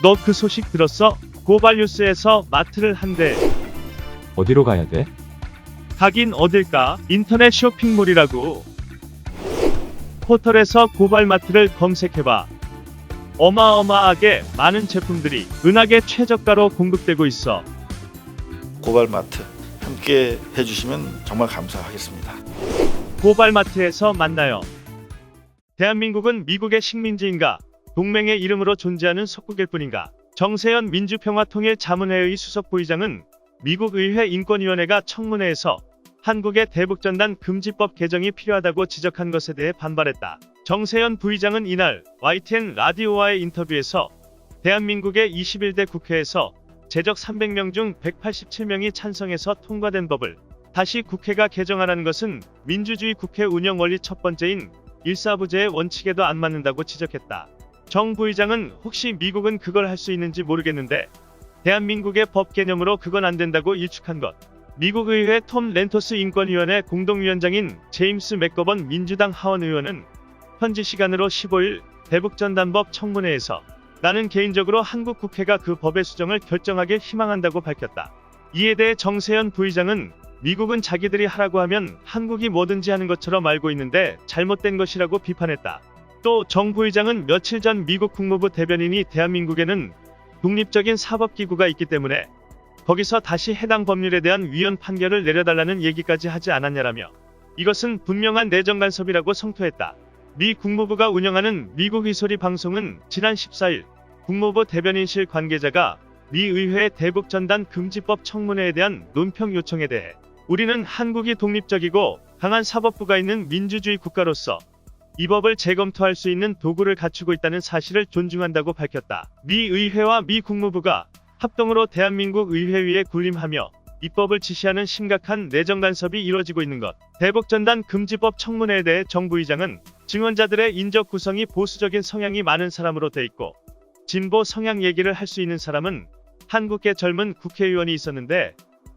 너 그 소식 들었어? 고발뉴스에서 마트를 한대. 어디로 가야 돼? 가긴 어딜까? 인터넷 쇼핑몰이라고. 포털에서 고발마트를 검색해봐. 어마어마하게 많은 제품들이 은하계 최저가로 공급되고 있어. 고발마트 함께 해주시면 정말 감사하겠습니다. 고발마트에서 만나요. 대한민국은 미국의 식민지인가? 동맹의 이름으로 존재하는 속국일 뿐인가? 정세현 민주평화통일자문회의 수석부의장은 미국 의회 인권위원회가 청문회에서 한국의 대북전단 금지법 개정이 필요하다고 지적한 것에 대해 반발했다. 정세현 부의장은 이날 YTN 라디오와의 인터뷰에서 대한민국의 21대 국회에서 제적 300명 중 187명이 찬성해서 통과된 법을 다시 국회가 개정하라는 것은 민주주의 국회 운영 원리 첫 번째인 일사부재의 원칙에도 안 맞는다고 지적했다. 정 부의장은 혹시 미국은 그걸 할 수 있는지 모르겠는데 대한민국의 법 개념으로 그건 안 된다고 일축한 것. 미국 의회 톰 렌토스 인권위원회 공동위원장인 제임스 맥거번 민주당 하원 의원은 현지 시간으로 15일 대북전단법 청문회에서 나는 개인적으로 한국 국회가 그 법의 수정을 결정하길 희망한다고 밝혔다. 이에 대해 정세현 부의장은 미국은 자기들이 하라고 하면 한국이 뭐든지 하는 것처럼 알고 있는데 잘못된 것이라고 비판했다. 또 정 부의장은 며칠 전 미국 국무부 대변인이 대한민국에는 독립적인 사법기구가 있기 때문에 거기서 다시 해당 법률에 대한 위헌 판결을 내려달라는 얘기까지 하지 않았냐라며 이것은 분명한 내정 간섭이라고 성토했다. 미 국무부가 운영하는 미국 의소리 방송은 지난 14일 국무부 대변인실 관계자가 미 의회 대북전단 금지법 청문회에 대한 논평 요청에 대해 우리는 한국이 독립적이고 강한 사법부가 있는 민주주의 국가로서 이 법을 재검토할 수 있는 도구를 갖추고 있다는 사실을 존중한다고 밝혔다. 미 의회와 미 국무부가 합동으로 대한민국 의회 위에 군림하며 입법을 지시하는 심각한 내정 간섭이 이뤄지고 있는 것. 대북전단 금지법 청문회에 대해 정 부의장은 증언자들의 인적 구성이 보수적인 성향이 많은 사람으로 돼 있고 진보 성향 얘기를 할 수 있는 사람은 한국계 젊은 국회의원이 있었는데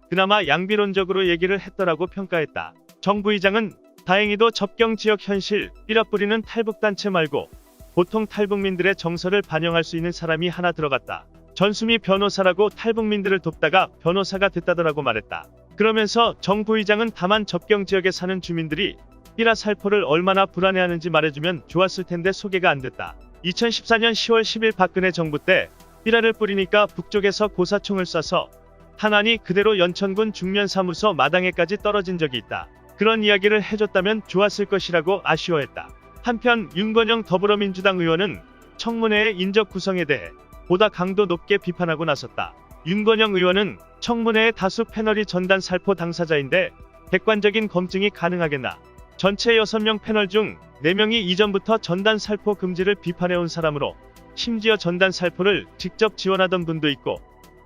그나마 양비론적으로 얘기를 했더라고 평가했다. 정 부의장은 다행히도 접경 지역 현실, 삐라뿌리는 탈북단체 말고 보통 탈북민들의 정서를 반영할 수 있는 사람이 하나 들어갔다. 전수미 변호사라고 탈북민들을 돕다가 변호사가 됐다더라고 말했다. 그러면서 정 부의장은 다만 접경 지역에 사는 주민들이 삐라 살포를 얼마나 불안해하는지 말해주면 좋았을 텐데 소개가 안 됐다. 2014년 10월 10일 박근혜 정부 때 삐라를 뿌리니까 북쪽에서 고사총을 쏴서 탄환이 그대로 연천군 중면사무소 마당에까지 떨어진 적이 있다. 그런 이야기를 해줬다면 좋았을 것이라고 아쉬워했다. 한편 윤건영 더불어민주당 의원은 청문회의 인적 구성에 대해 보다 강도 높게 비판하고 나섰다. 윤건영 의원은 청문회의 다수 패널이 전단 살포 당사자인데 객관적인 검증이 가능하겠나. 전체 6명 패널 중 4명이 이전부터 전단 살포 금지를 비판해온 사람으로 심지어 전단 살포를 직접 지원하던 분도 있고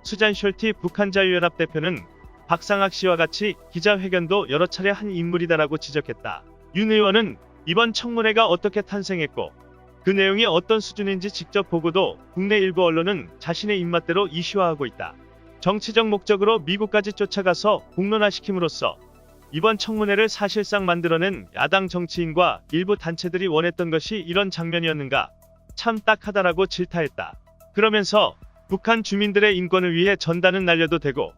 수잔 숄티 북한 자유연합 대표는 박상학 씨와 같이 기자회견도 여러 차례 한 인물이다라고 지적했다. 윤 의원은 이번 청문회가 어떻게 탄생했고 그 내용이 어떤 수준인지 직접 보고도 국내 일부 언론은 자신의 입맛대로 이슈화하고 있다. 정치적 목적으로 미국까지 쫓아가서 공론화시킴으로써 이번 청문회를 사실상 만들어낸 야당 정치인과 일부 단체들이 원했던 것이 이런 장면이었는가 참 딱하다라고 질타했다. 그러면서 북한 주민들의 인권을 위해 전단은 날려도 되고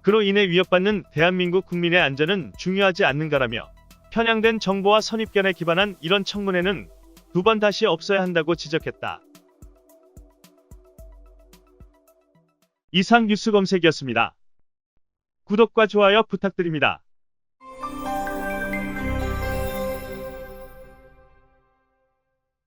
그로 인해 위협받는 대한민국 국민의 안전은 중요하지 않는가라며 편향된 정보와 선입견에 기반한 이런 청문회는 2번 다시 없어야 한다고 지적했다. 이상 뉴스 검색이었습니다. 구독과 좋아요 부탁드립니다.